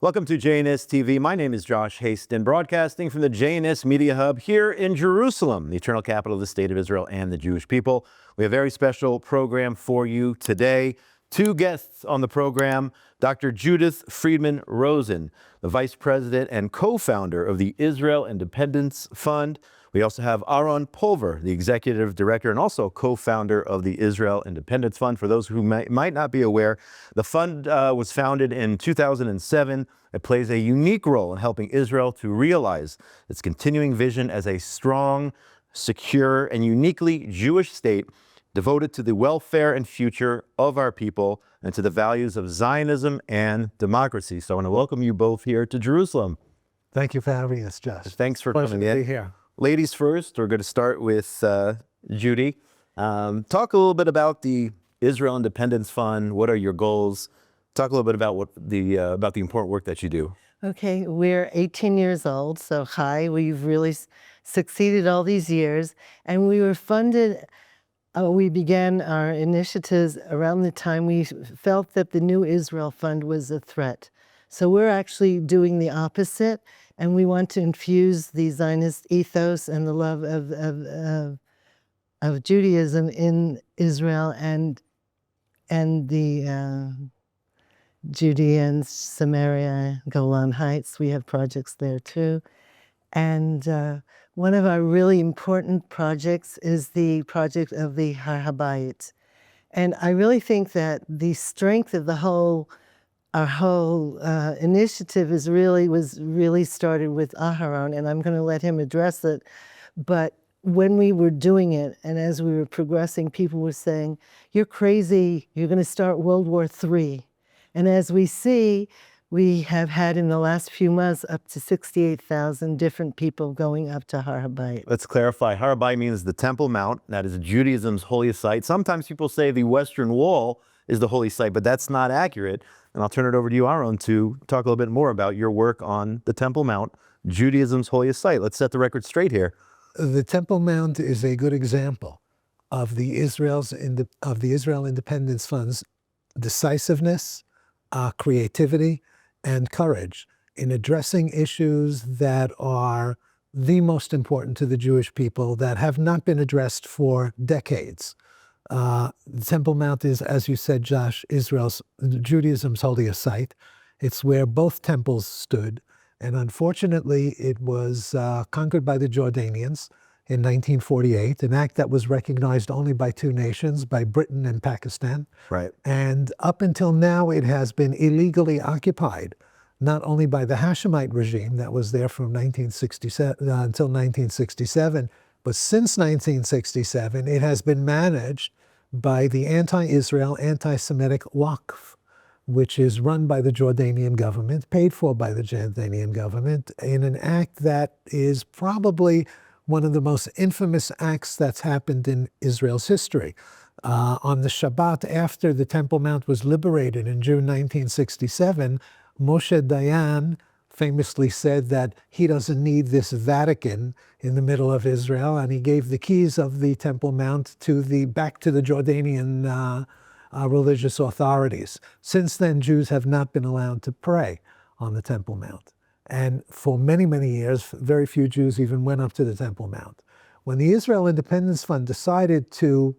Welcome to JNS TV. My name is Josh Haston, broadcasting from the JNS Media Hub here in Jerusalem, the eternal capital of the state of Israel and the Jewish people. We have a very special program for you today. Two guests on the program, Dr. Judith Friedman Rosen, the Vice President and co-founder of the Israel Independence Fund. We also have Aaron Pulver, the Executive Director and also co-founder of the Israel Independence Fund. For those who might not be aware, the fund was founded in 2007. It plays a unique role in helping Israel to realize its continuing vision as a strong, secure, and uniquely Jewish state devoted to the welfare and future of our people and to the values of Zionism and democracy. So I want to welcome you both here to Jerusalem. Thank you for having us, Josh. Thanks for Pleasure coming to in. be here. Ladies first, we're going to start with Judy. Talk a little bit about the Israel Independence Fund. What are your goals? Talk a little bit about what about the important work that you do. Okay, we're 18 years old, so hi. We've really succeeded all these years, and we were funded. We began our initiatives around the time we felt that the New Israel Fund was a threat. So we're actually doing the opposite, and we want to infuse the Zionist ethos and the love of Judaism in Israel and the Judea, Samaria, Golan Heights. We have projects there too. And one of our really important projects is the project of the Har HaBayit. And I really think that the strength of our whole initiative was really started with Aharon, and I'm going to let him address it. But when we were doing it, and as we were progressing, people were saying, "You're crazy, you're going to start World War III." And as we see, we have had in the last few months up to 68,000 different people going up to Har HaBayit. Let's clarify. Har HaBayit means the Temple Mount. That is Judaism's holiest site. Sometimes people say the Western Wall is the holy site, but that's not accurate. And I'll turn it over to you, Aaron, to talk a little bit more about your work on the Temple Mount, Judaism's holiest site. Let's set the record straight here. The Temple Mount is a good example of the Israel Independence Fund's decisiveness, creativity, and courage in addressing issues that are the most important to the Jewish people that have not been addressed for decades. The Temple Mount is, as you said, Josh, Judaism's holiest site. It's where both temples stood. And unfortunately, it was conquered by the Jordanians in 1948, an act that was recognized only by two nations, by Britain and Pakistan. Right. And up until now, it has been illegally occupied, not only by the Hashemite regime that was there from 1967 until 1967, but since 1967, it has been managed by the anti-Israel, anti-Semitic Waqf, which is run by the Jordanian government, paid for by the Jordanian government, in an act that is probably one of the most infamous acts that's happened in Israel's history. On the Shabbat after the Temple Mount was liberated in June 1967, Moshe Dayan famously said that he doesn't need this Vatican in the middle of Israel, and he gave the keys of the Temple Mount back to the Jordanian religious authorities. Since then, Jews have not been allowed to pray on the Temple Mount. And for many, many years, very few Jews even went up to the Temple Mount. When the Israel Independence Fund decided to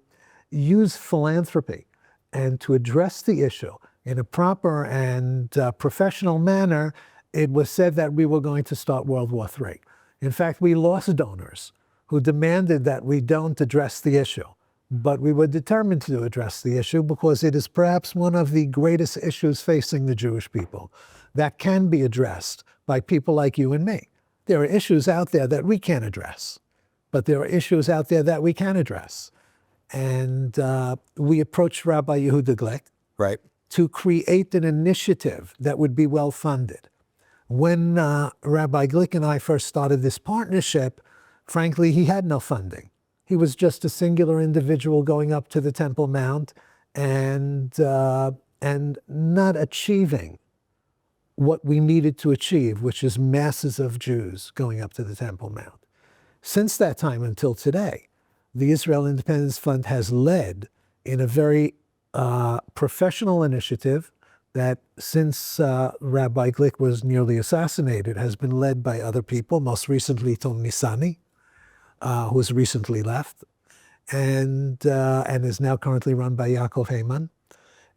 use philanthropy and to address the issue in a proper and professional manner, it was said that we were going to start World War III. In fact, we lost donors who demanded that we don't address the issue. But we were determined to address the issue because it is perhaps one of the greatest issues facing the Jewish people that can be addressed by people like you and me. There are issues out there that we can't address, but there are issues out there that we can address. And we approached Rabbi Yehuda Glick to create an initiative that would be well-funded. When Rabbi Glick and I first started this partnership, frankly, he had no funding. He was just a singular individual going up to the Temple Mount and not achieving what we needed to achieve, which is masses of Jews going up to the Temple Mount. Since that time until today, the Israel Independence Fund has led in a very professional initiative that since Rabbi Glick was nearly assassinated has been led by other people, most recently Tom Nisani, who has recently left, and is now currently run by Yaakov Heyman.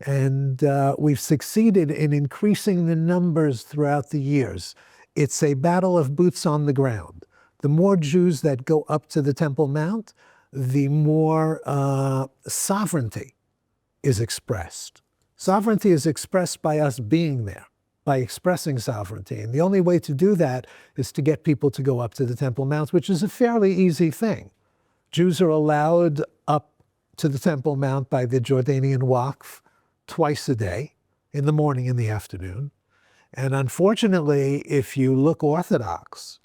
And we've succeeded in increasing the numbers throughout the years. It's a battle of boots on the ground. The more Jews that go up to the Temple Mount, the more sovereignty is expressed. Sovereignty is expressed by us being there, by expressing sovereignty. And the only way to do that is to get people to go up to the Temple Mount, which is a fairly easy thing. Jews are allowed up to the Temple Mount by the Jordanian Waqf twice a day, in the morning and the afternoon. And unfortunately, if you look Orthodox,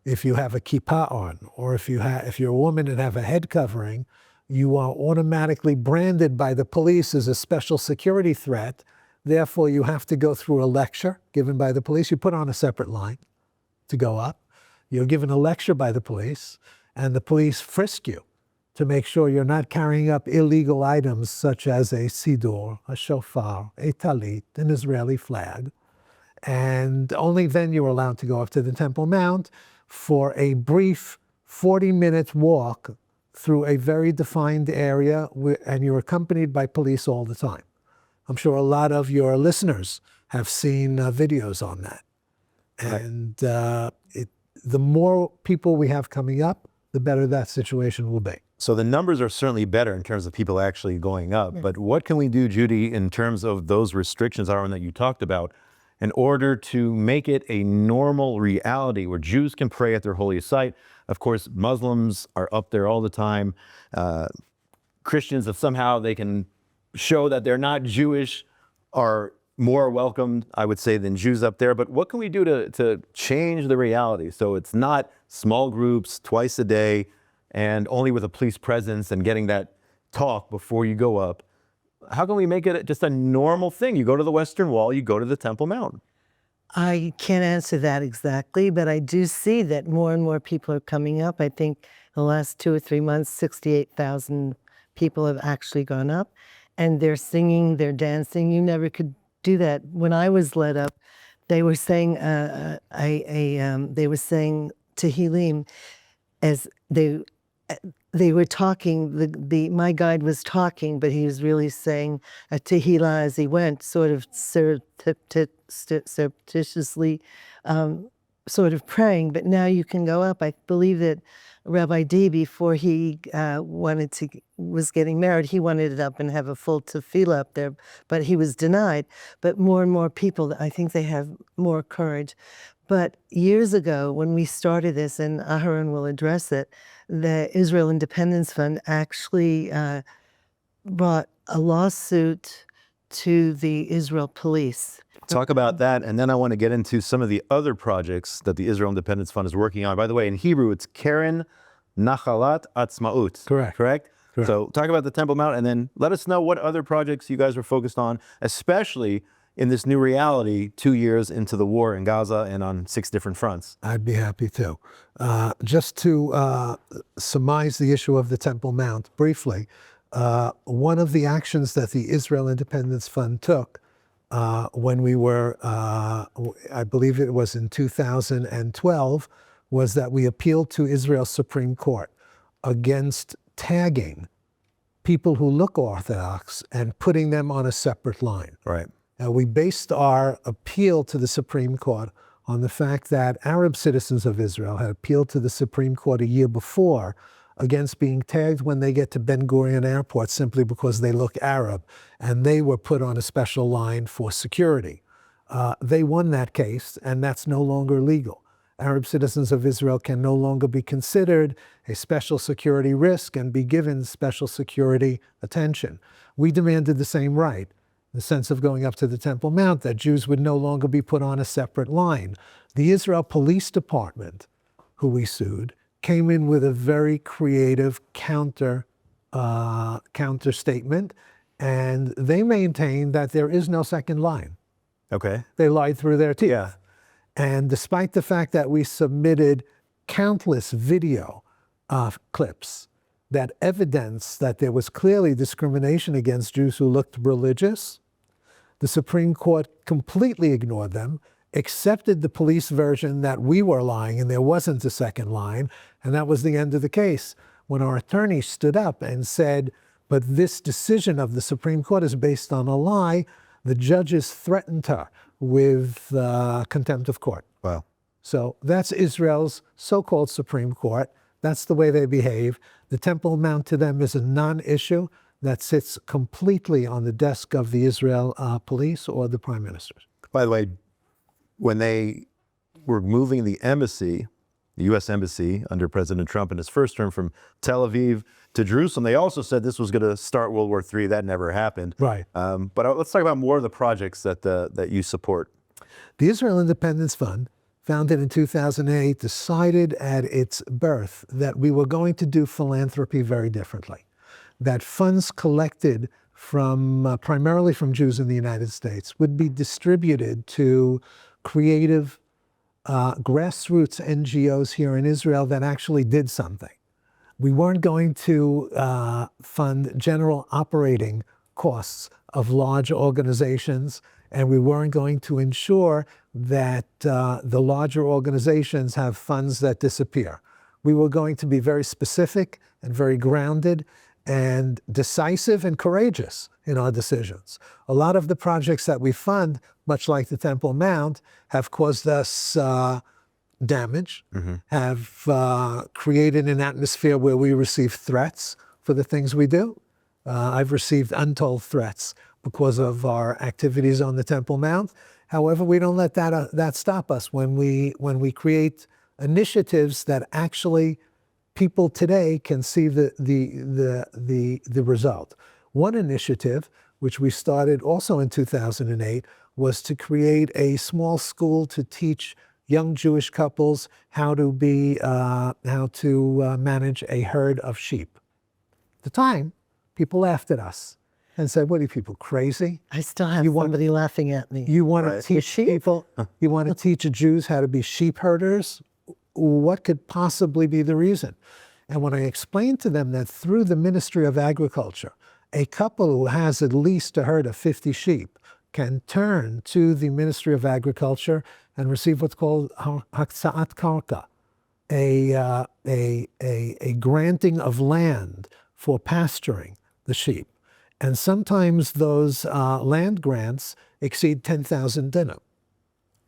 if you have a kippah on, or if you're a woman and have a head covering, you are automatically branded by the police as a special security threat. Therefore, you have to go through a lecture given by the police. You put on a separate line to go up. You're given a lecture by the police, and the police frisk you to make sure you're not carrying up illegal items such as a siddur, a shofar, a talit, an Israeli flag. And only then you're allowed to go up to the Temple Mount for a brief 40-minute walk through a very defined area, and you're accompanied by police all the time. I'm sure a lot of your listeners have seen videos on that. And the more people we have coming up, the better that situation will be. So the numbers are certainly better in terms of people actually going up. But what can we do, Judy, in terms of those restrictions, Aaron, that you talked about, in order to make it a normal reality where Jews can pray at their holy site? Of course, Muslims are up there all the time. Christians, if somehow they can show that they're not Jewish, are more welcomed, I would say, than Jews up there. But what can we do to change the reality so it's not small groups twice a day and only with a police presence and getting that talk before you go up? How can we make it just a normal thing? You go to the Western Wall, you go to the Temple Mount. I can't answer that exactly, but I do see that more and more people are coming up. I think the last 2 or 3 months, 68,000 people have actually gone up, and they're singing, they're dancing. You never could do that. When I was led up, they were saying Tehillim as they were talking. My guide was talking, but he was really saying a Tehillah as he went, sort of surreptitiously, sort of praying. But now you can go up. I believe that Rabbi D, before he was getting married, he wanted it up and have a full tefillah up there, but he was denied. But more and more people, I think they have more courage. But years ago, when we started this, and Aharon will address it, the Israel Independence Fund actually brought a lawsuit to the Israel police. Talk about that, and then I want to get into some of the other projects that the Israel Independence Fund is working on. By the way, in Hebrew, it's Keren Nachalat Atzmaut. Correct? So talk about the Temple Mount, and then let us know what other projects you guys are focused on, especially in this new reality 2 years into the war in Gaza and on 6 different fronts. I'd be happy to. Just to surmise the issue of the Temple Mount briefly, one of the actions that the Israel Independence Fund took when we were, I believe it was in 2012, was that we appealed to Israel's Supreme Court against tagging people who look Orthodox and putting them on a separate line. Right. We based our appeal to the Supreme Court on the fact that Arab citizens of Israel had appealed to the Supreme Court a year before against being tagged when they get to Ben Gurion Airport simply because they look Arab, and they were put on a special line for security. They won that case, and that's no longer legal. Arab citizens of Israel can no longer be considered a special security risk and be given special security attention. We demanded the same right, the sense of going up to the Temple Mount, that Jews would no longer be put on a separate line. The Israel Police Department, who we sued, came in with a very creative counter statement, and they maintained that there is no second line. Okay. They lied through their teeth. Yeah. And despite the fact that we submitted countless video clips that evidence that there was clearly discrimination against Jews who looked religious, The Supreme Court completely ignored them, accepted the police version that we were lying and there wasn't a second line, and that was the end of the case. When our attorney stood up and said, but this decision of the Supreme Court is based on a lie, the judges threatened her with contempt of court. Wow. So that's Israel's so-called Supreme Court. That's the way they behave. The Temple Mount to them is a non-issue that sits completely on the desk of the Israel police or the prime minister. By the way, when they were moving the embassy, the U.S. Embassy under President Trump in his first term from Tel Aviv to Jerusalem, they also said this was going to start World War III. That never happened. Right. But let's talk about more of the projects that you support. The Israel Independence Fund, founded in 2008, decided at its birth that we were going to do philanthropy very differently. That funds collected from primarily from Jews in the United States would be distributed to creative grassroots NGOs here in Israel that actually did something. We weren't going to fund general operating costs of large organizations, and we weren't going to ensure that the larger organizations have funds that disappear. We were going to be very specific and very grounded and decisive and courageous in our decisions. A lot of the projects that we fund, much like the Temple Mount, have caused us damage, have created an atmosphere where we receive threats for the things we do. I've received untold threats because of our activities on the Temple Mount. However, we don't let that stop us when we create initiatives that actually people today can see the result. One initiative, which we started also in 2008, was to create a small school to teach young Jewish couples how to manage a herd of sheep. At the time, people laughed at us and said, "What are you people crazy? I still have somebody laughing at me. You want to teach people? You want to teach Jews how to be sheep herders? What could possibly be the reason?" And when I explained to them that through the Ministry of Agriculture, a couple who has at least a herd of 50 sheep can turn to the Ministry of Agriculture and receive what's called Haktsa'at Karka, a granting of land for pasturing the sheep. And sometimes those land grants exceed 10,000 dinner.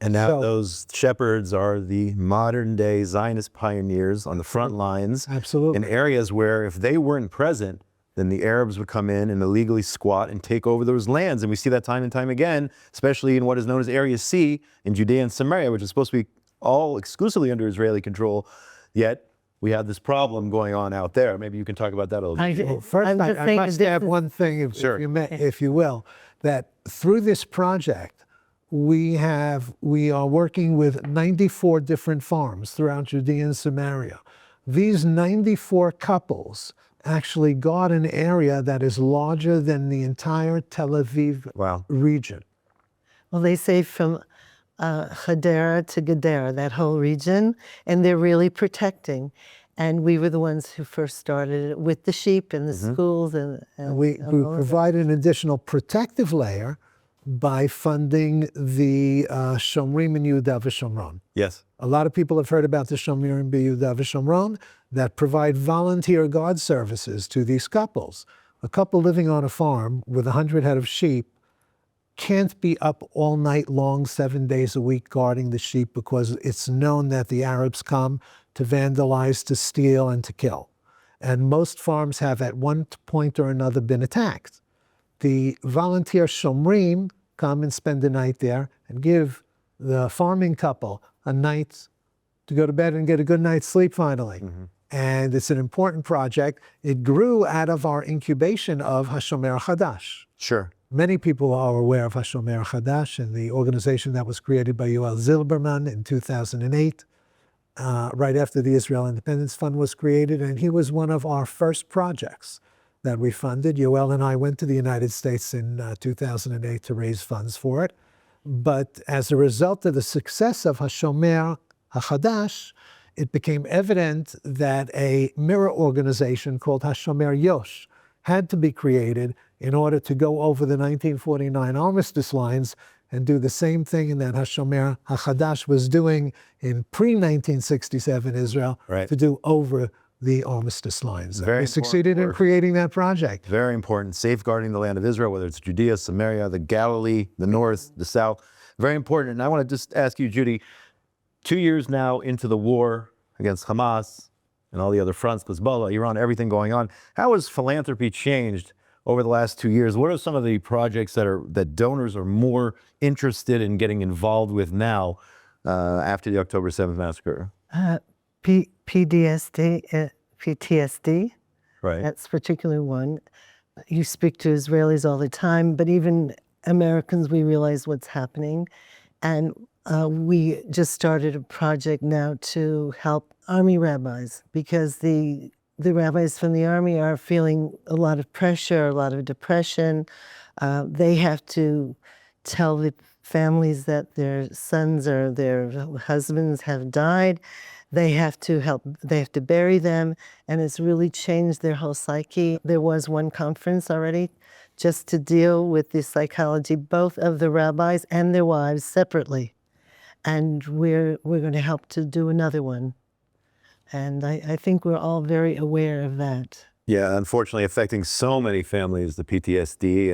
And now those shepherds are the modern day Zionist pioneers on the front lines. Absolutely. In areas where if they weren't present, then the Arabs would come in and illegally squat and take over those lands. And we see that time and time again, especially in what is known as Area C in Judea and Samaria, which is supposed to be all exclusively under Israeli control. Yet we have this problem going on out there. Maybe you can talk about that a little bit. Well, first, I must add one thing, if you will, that through this project, we are working with 94 different farms throughout Judea and Samaria. These 94 couples actually got an area that is larger than the entire Tel Aviv region. Well, they say from Hadera to Gadara, that whole region, and they're really protecting. And we were the ones who first started it with the sheep and the schools. And we provide an additional protective layer by funding the Shomrim in Yehuda v'Shomron. Yes. A lot of people have heard about the Shomrim in Yehuda v'Shomron that provide volunteer guard services to these couples. A couple living on a farm with 100 head of sheep can't be up all night long, 7 days a week guarding the sheep because it's known that the Arabs come to vandalize, to steal, and to kill. And most farms have at one point or another been attacked. The volunteer Shomrim come and spend the night there and give the farming couple a night to go to bed and get a good night's sleep finally. And it's an important project. It grew out of our incubation of HaShomer Chadash. Sure. Many people are aware of HaShomer Chadash and the organization that was created by Yoel Zilberman in 2008, right after the Israel Independence Fund was created. And he was one of our first projects that we funded. Yoel and I went to the United States in 2008 to raise funds for it. But as a result of the success of HaShomer HaChadash, it became evident that a mirror organization called HaShomer Yosh had to be created in order to go over the 1949 armistice lines and do the same thing that HaShomer HaChadash was doing in pre-1967 Israel, Right. to do over the armistice lines. Very They succeeded in important work. creating that project. Very important, safeguarding the land of Israel, whether it's Judea, Samaria, the Galilee, the north, the south. Very important. And I want to just ask you, Judy, 2 years now into the war against Hamas and all the other fronts, Hezbollah, Iran, everything going on, how has philanthropy changed over the last 2 years? What are some of the projects that donors are more interested in getting involved with now after the October 7th massacre? PTSD, Right. that's particularly one. You speak to Israelis all the time, but even Americans, we realize what's happening. And we just started a project now to help Army rabbis, because the rabbis from the Army are feeling a lot of pressure, a lot of depression. They have to tell the families that their sons or their husbands have died. They have to help, they have to bury them, and it's really changed their whole psyche. There was one conference already just to deal with the psychology, both of the rabbis and their wives separately. And we're going to help to do another one. And I think we're all very aware of that. Yeah, unfortunately affecting so many families, the PTSD,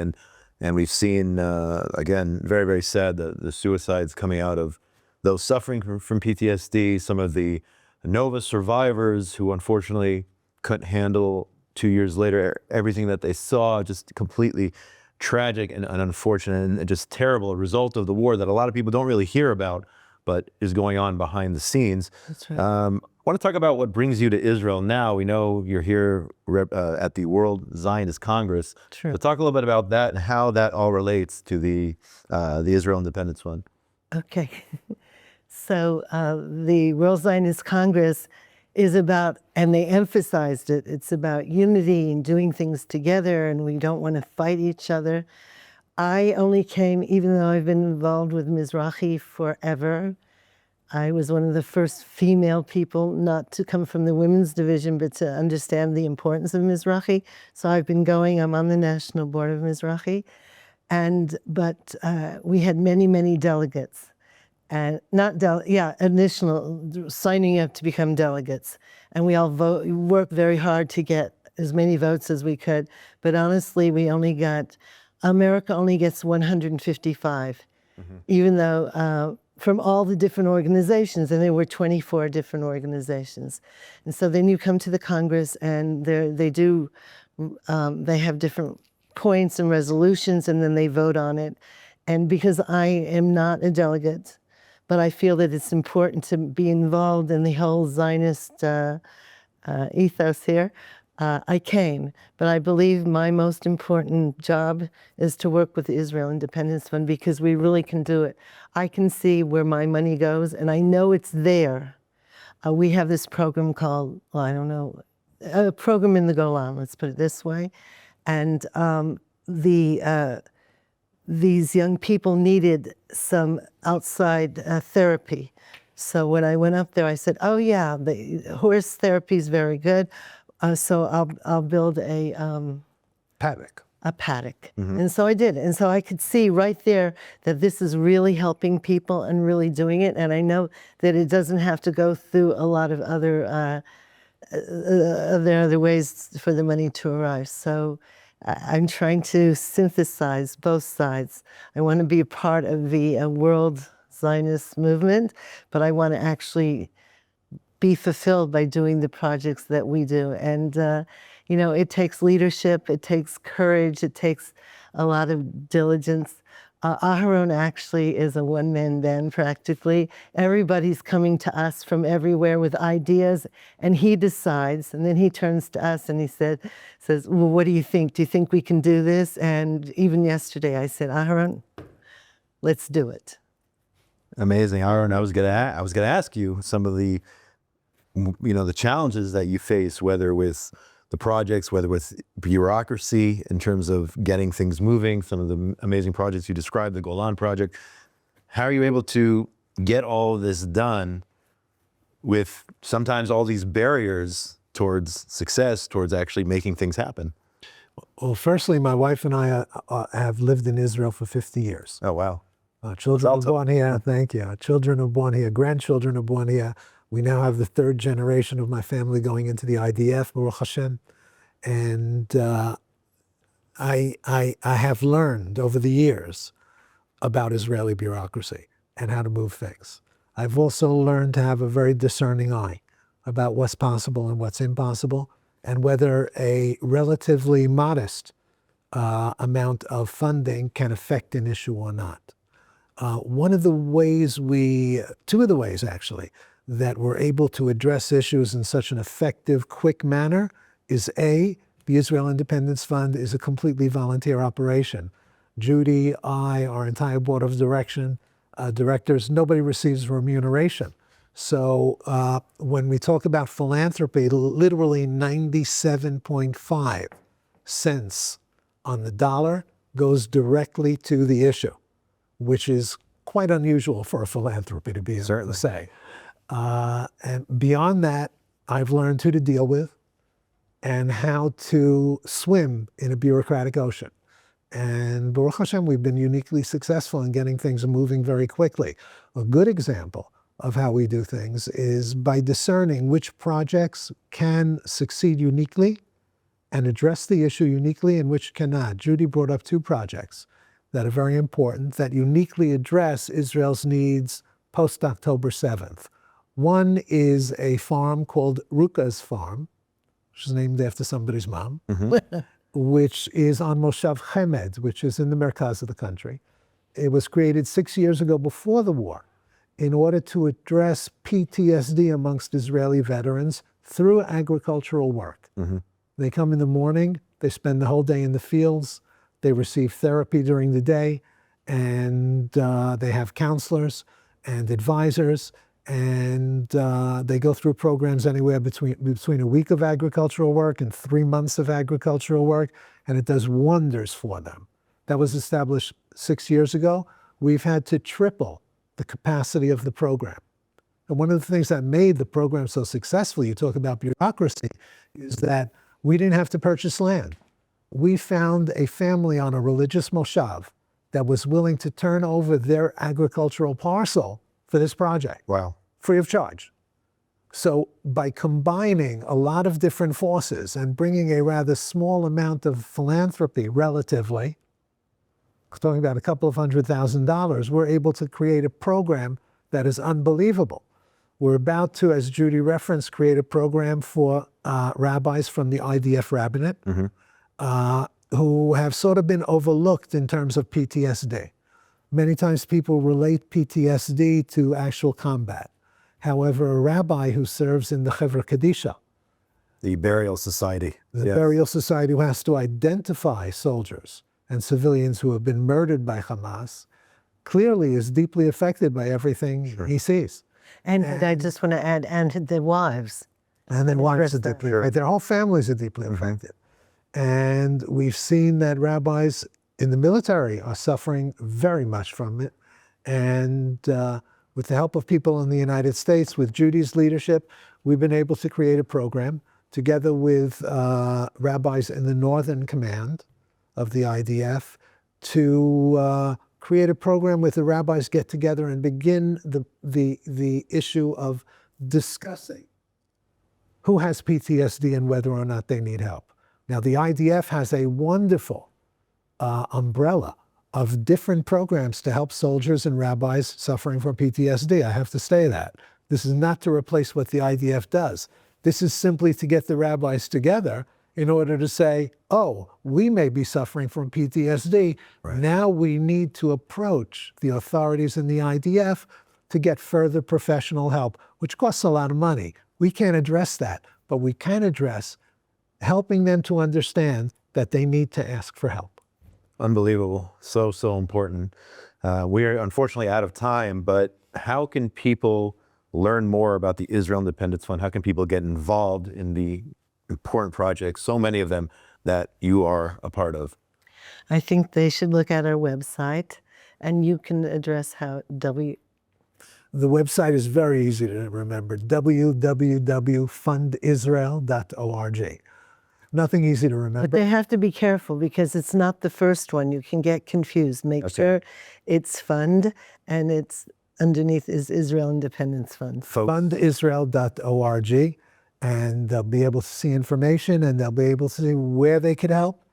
and we've seen, again, very, very sad, the suicides coming out of those suffering from PTSD, some of the Nova survivors who unfortunately couldn't handle 2 years later everything that they saw, just completely tragic and unfortunate and just terrible, a result of the war that a lot of people don't really hear about, but is going on behind the scenes. That's right. I want to talk about what brings you to Israel now. We know you're here at the World Zionist Congress. True. So talk a little bit about that and how that all relates to the Israel Independence Fund. Okay. So the World Zionist Congress is about, and they emphasized it, it's about unity and doing things together, and we don't want to fight each other. I only came, even though I've been involved with Mizrahi forever. I was one of the first female people not to come from the women's division, but to understand the importance of Mizrahi. So I've been going, I'm on the National Board of Mizrahi. But we had many, many delegates. And initial signing up to become delegates. And we all worked very hard to get as many votes as we could. But honestly, America only gets 155, even though from all the different organizations, and there were 24 different organizations. And so then you come to the Congress, and they have different points and resolutions, and then they vote on it. And because I am not a delegate, but I feel that it's important to be involved in the whole Zionist ethos here, I came. But I believe my most important job is to work with the Israel Independence Fund, because we really can do it. I can see where my money goes, and I know it's there. We have this program called, a program in the Golan, let's put it this way. And these young people needed some outside therapy. So when I went up there, I said, oh yeah, the horse therapy is very good. So I'll build a Paddock. And so I did. And so I could see right there that this is really helping people and really doing it. And I know that it doesn't have to go through a lot of other ways for the money to arrive. So I'm trying to synthesize both sides. I want to be a part of the world Zionist movement, but I want to actually be fulfilled by doing the projects that we do. And, it takes leadership, it takes courage, it takes a lot of diligence. Aharon actually is a one-man band practically. Everybody's coming to us from everywhere with ideas, and he decides, and then he turns to us and he says, well, what do you think? Do you think we can do this? And even yesterday I said, Aharon, let's do it. Amazing, Aaron. I was gonna ask you some of the, the challenges that you face, whether with the projects, whether with bureaucracy in terms of getting things moving, some of the amazing projects you described, the Golan Project. How are you able to get all of this done with sometimes all these barriers towards success, towards actually making things happen? Well, firstly, my wife and I have lived in Israel for 50 years. Oh, wow. Children were Salto. born here. Thank you. Children are born here. Grandchildren are born here. We now have the third generation of my family going into the IDF, Baruch Hashem. And I have learned over the years about Israeli bureaucracy and how to move things. I've also learned to have a very discerning eye about what's possible and what's impossible, and whether a relatively modest amount of funding can affect an issue or not. Two of the ways actually, that we're able to address issues in such an effective, quick manner is A, the Israel Independence Fund is a completely volunteer operation. Judy, I, our entire board of directors, nobody receives remuneration. So when we talk about philanthropy, literally 97.5 cents on the dollar goes directly to the issue, which is quite unusual for a philanthropy to be able to say. And beyond that, I've learned who to deal with and how to swim in a bureaucratic ocean. And Baruch Hashem, we've been uniquely successful in getting things moving very quickly. A good example of how we do things is by discerning which projects can succeed uniquely and address the issue uniquely and which cannot. Judy brought up two projects that are very important that uniquely address Israel's needs post-October 7th. One is a farm called Ruka's Farm, which is named after somebody's mom, which is on Moshav Chemed, which is in the Merkaz of the country. It was created 6 years ago before the war in order to address PTSD amongst Israeli veterans through agricultural work. They come in the morning, they spend the whole day in the fields, they receive therapy during the day, and they have counselors and advisors, and they go through programs anywhere between a week of agricultural work and 3 months of agricultural work, and it does wonders for them. That was established 6 years ago. We've had to triple the capacity of the program. And one of the things that made the program so successful, you talk about bureaucracy, is that we didn't have to purchase land. We found a family on a religious moshav that was willing to turn over their agricultural parcel for this project. Wow. Free of charge. So by combining a lot of different forces and bringing a rather small amount of philanthropy relatively, talking about a couple of $100,000, we're able to create a program that is unbelievable. We're about to, as Judy referenced, create a program for rabbis from the IDF rabbinate who have sort of been overlooked in terms of PTSD. Many times people relate PTSD to actual combat. However, a rabbi who serves in the Chevra Kadisha, The Burial Society. the burial society who has to identify soldiers and civilians who have been murdered by Hamas, clearly is deeply affected by everything he sees. And I just want to add, and their wives. And then wives are address that. deeply affected. Their whole families are deeply affected. And we've seen that rabbis in the military are suffering very much from it. And with the help of people in the United States, with Judy's leadership, we've been able to create a program together with rabbis in the Northern Command of the IDF to create a program where the rabbis get together and begin the issue of discussing who has PTSD and whether or not they need help. Now, the IDF has a wonderful umbrella of different programs to help soldiers and rabbis suffering from PTSD. I have to say that. This is not to replace what the IDF does. This is simply to get the rabbis together in order to say, oh, we may be suffering from PTSD. Right. Now we need to approach the authorities in the IDF to get further professional help, which costs a lot of money. We can't address that, but we can address helping them to understand that they need to ask for help. Unbelievable. So, so important. We are unfortunately out of time, but how can people learn more about the Israel Independence Fund? How can people get involved in the important projects, so many of them, that you are a part of? I think they should look at our website, and you can address how The website is very easy to remember, www.fundisrael.org. Nothing easy to But remember. they have to be careful because it's not the first one. You can get confused. Make sure it's fund and it's underneath is Israel Independence Fund. Fundisrael.org, and they'll be able to see information, and they'll be able to see where they could help,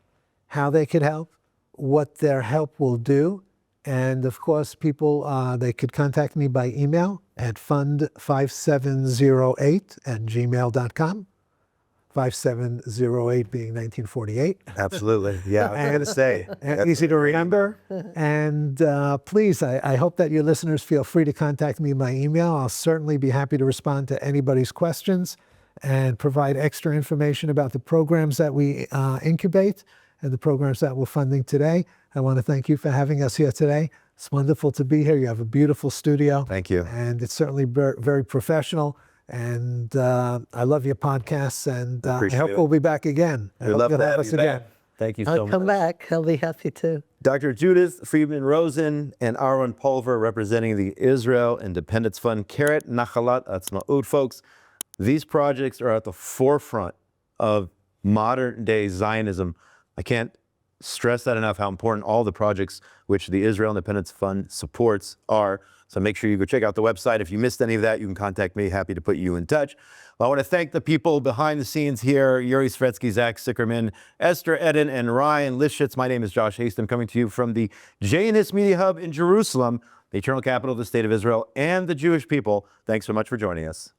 how they could help, what their help will do. And of course, people, they could contact me by email at fund5708@gmail.com. 5708 being 1948. Absolutely. Yeah, I got to say. And easy to remember. And please, I hope that your listeners feel free to contact me by email. I'll certainly be happy to respond to anybody's questions and provide extra information about the programs that we incubate and the programs that we're funding today. I want to thank you for having us here today. It's wonderful to be here. You have a beautiful studio. Thank you. And it's certainly very professional. And I love your podcasts, and I hope we'll be back again. I hope love you'll to have have us you again. back. Thank you so I'll much. come back. I'll be happy to. Dr. Judith Friedman Rosen and Aaron Pulver representing the Israel Independence Fund. Keret Nachalat Atzmaut, folks. These projects are at the forefront of modern day Zionism. I can't stress that enough, how important all the projects which the Israel Independence Fund supports are. So make sure you go check out the website. If you missed any of that, you can contact me. Happy to put you in touch. Well, I want to thank the people behind the scenes here, Yuri Svetsky, Zach Sickerman, Esther Eden, and Ryan Lishitz. My name is Josh Hastem, coming to you from the JNS Media Hub in Jerusalem, the eternal capital of the State of Israel and the Jewish people. Thanks so much for joining us.